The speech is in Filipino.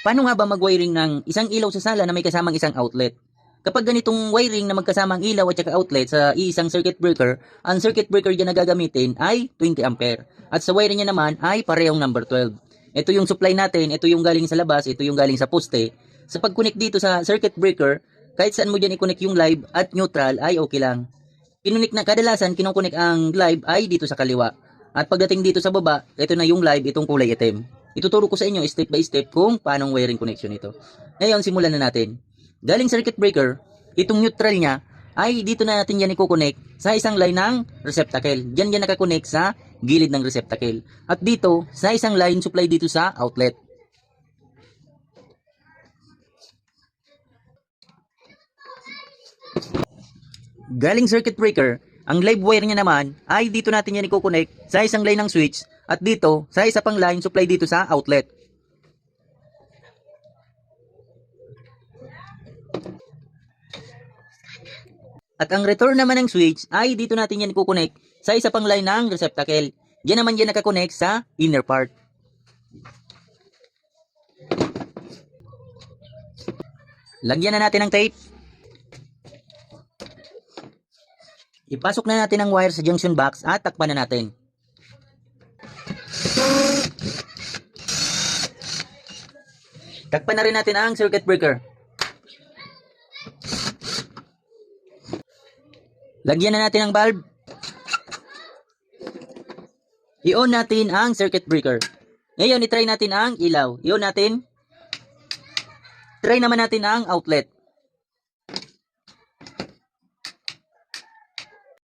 Paano nga ba mag-wiring ng isang ilaw sa sala na may kasamang isang outlet? Kapag ganitong wiring na magkasamang ilaw at saka outlet sa iisang circuit breaker, ang circuit breaker dyan na gagamitin ay 20 ampere. At sa wiring niya naman ay parehong number 12. Ito yung supply natin, ito yung galing sa labas, ito yung galing sa poste. Sa pag-connect dito sa circuit breaker, kahit saan mo dyan i-connect yung live at neutral ay okay lang. Kadalasan kinukunik ang live ay dito sa kaliwa. At pagdating dito sa baba, ito na yung live, itong kulay itim. Ituturo ko sa inyo step by step kung paano wiring connection ito. Ngayon, simulan na natin. Galing circuit breaker, itong neutral niya ay dito na natin yan i-connect sa isang line ng receptacle. Diyan yan nakakonect sa gilid ng receptacle. At dito, sa isang line supply dito sa outlet. Galing circuit breaker, ang live wire niya naman ay dito natin yan i-connect sa isang line ng switch at dito sa isa pang line supply dito sa outlet. At ang return naman ng switch ay dito natin yan i-connect sa isa pang line ng receptacle. Diyan naman yan nakakonect sa inner part. Lagyan na natin ng tape. Ipasok na natin ang wire sa junction box at takpan na natin. Takpan na rin natin ang circuit breaker. Lagyan na natin ang bulb. I-on natin ang circuit breaker. Ngayon, i-try natin ang ilaw. I-on natin. Try naman natin ang outlet.